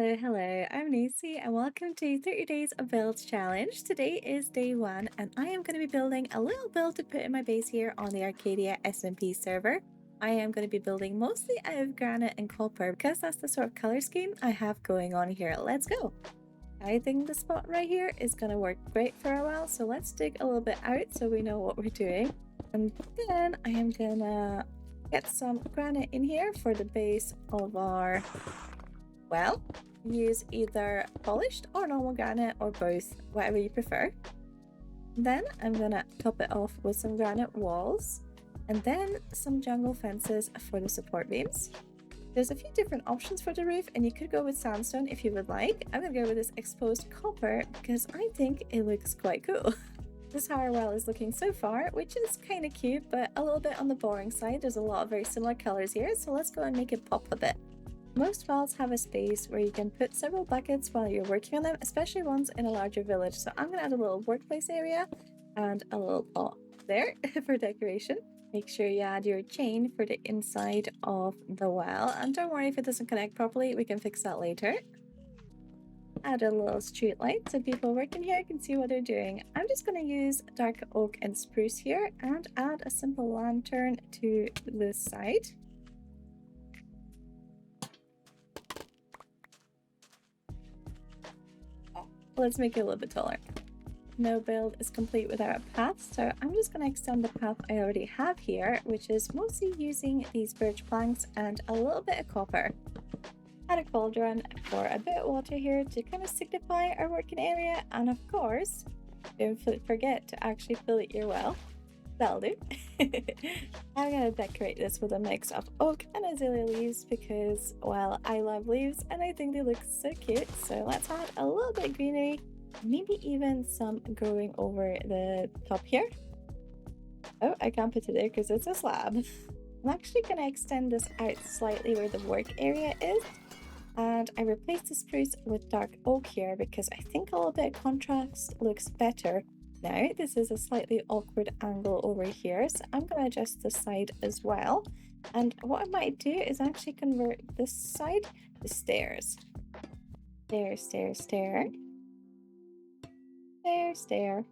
Hello, I'm Nancy and welcome to 30 Days of Builds Challenge. Today is day one and I am going to be building a little build to put in my base here on the Arcadia SMP server. I am going to be building mostly out of granite and copper because that's the sort of color scheme I have going on here. Let's go! I think the spot right here is going to work great for a while, so let's dig a little bit out so we know what we're doing. And then I am going to get some granite in here for the base of our well. Use either polished or normal granite or both, whatever you prefer. Then I'm gonna top it off with some granite walls and then some jungle fences for the support beams. There's a few different options for the roof and you could go with sandstone if you would like. I'm gonna go with this exposed copper because I think it looks quite cool. This is how our well is looking so far, which is kind of cute but a little bit on the boring side. There's a lot of very similar colors here, so let's go and make it pop a bit. Most wells have a space where you can put several buckets while you're working on them, especially ones in a larger village. So I'm going to add a little workplace area and a little pot there for decoration. Make sure you add your chain for the inside of the well. And don't worry if it doesn't connect properly, we can fix that later. Add a little street light so people working here can see what they're doing. I'm just going to use dark oak and spruce here and add a simple lantern to this side. Let's make it a little bit taller. No build is complete without a path, so I'm just going to extend the path I already have here, which is mostly using these birch planks and a little bit of copper. Add a cauldron for a bit of water here to kind of signify our working area, and of course, don't forget to actually fill it your well. That'll do. I'm going to decorate this with a mix of oak and azalea leaves because, well, I love leaves and I think they look so cute. So let's add a little bit of greenery, maybe even some growing over the top here. Oh, I can't put it there because it's a slab. I'm actually going to extend this out slightly where the work area is. And I replaced the spruce with dark oak here because I think a little bit of contrast looks better. Now, this is a slightly awkward angle over here, so I'm going to adjust this side as well. And what I might do is actually convert this side to stairs. Stair, stair, stair. Stair, stair.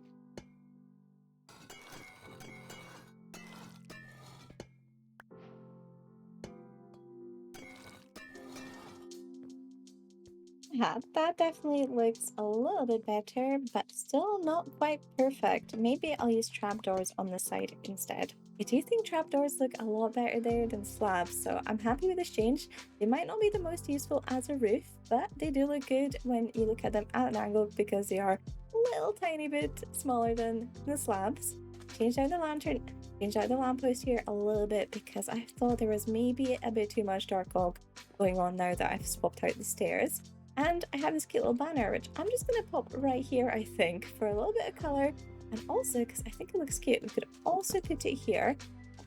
Yeah, that definitely looks a little bit better, but still not quite perfect. Maybe I'll use trapdoors on the side instead. I do think trapdoors look a lot better there than slabs, so I'm happy with this change. They might not be the most useful as a roof, but they do look good when you look at them at an angle because they are a little tiny bit smaller than the slabs. Change out the lantern, change out the lamppost here a little bit because I thought there was maybe a bit too much dark oak going on now that I've swapped out the stairs. And I have this cute little banner, which I'm just going to pop right here, I think, for a little bit of colour. And also, because I think it looks cute, we could also put it here.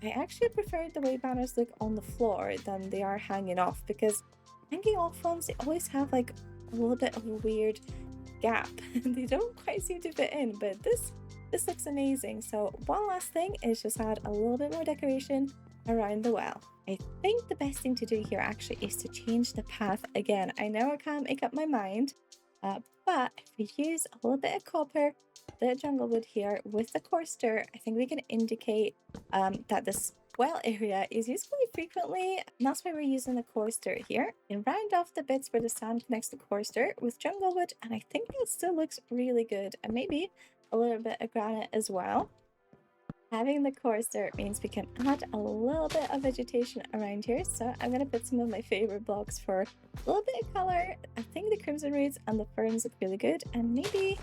I actually prefer the way banners look on the floor than they are hanging off, because hanging off ones, they always have like a little bit of a weird gap. They don't quite seem to fit in, but this looks amazing. So one last thing is just add a little bit more decoration around the well. I think the best thing to do here actually is to change the path again. I know I can't make up my mind, but if we use a little bit of copper, the jungle wood here with the coarse dirt, I think we can indicate that this well area is used quite frequently, and that's why we're using the coarse dirt here. And round off the bits where the sand connects the coarse dirt with jungle wood, and I think that still looks really good, and maybe a little bit of granite as well. Having the coarse dirt means we can add a little bit of vegetation around here, so I'm going to put some of my favorite blocks for a little bit of color. I think the crimson roots and the ferns look really good, and maybe,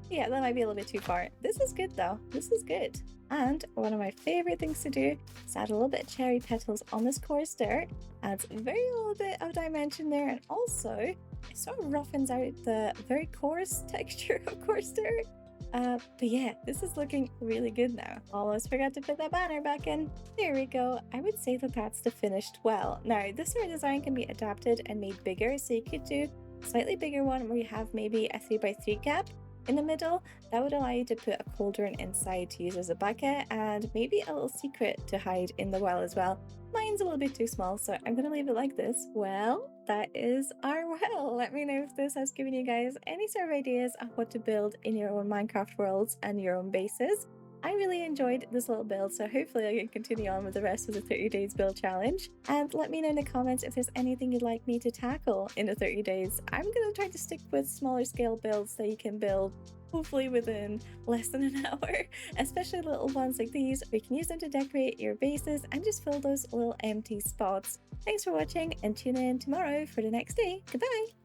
yeah, that might be a little bit too far. This is good though, this is good. And one of my favorite things to do is add a little bit of cherry petals on this coarse dirt. Adds a very little bit of dimension there, and also it sort of roughens out the very coarse texture of coarse dirt. But yeah, this is looking really good now. Almost forgot to put that banner back in. There we go. I would say that that's the finished well. Now, this sort of design can be adapted and made bigger, so you could do a slightly bigger one where you have maybe a 3x3 gap, In the middle, that would allow you to put a cauldron inside to use as a bucket and maybe a little secret to hide in the well as well. Mine's a little bit too small, so I'm gonna leave it like this. Well, that is our well. Let me know if this has given you guys any sort of ideas of what to build in your own Minecraft worlds and your own bases. I really enjoyed this little build, so hopefully I can continue on with the rest of the 30 days build challenge. And let me know in the comments if there's anything you'd like me to tackle in the 30 days. I'm gonna try to stick with smaller scale builds that you can build hopefully within less than an hour, especially little ones like these. We can use them to decorate your bases and just fill those little empty spots. Thanks for watching and tune in tomorrow for the next day. Goodbye!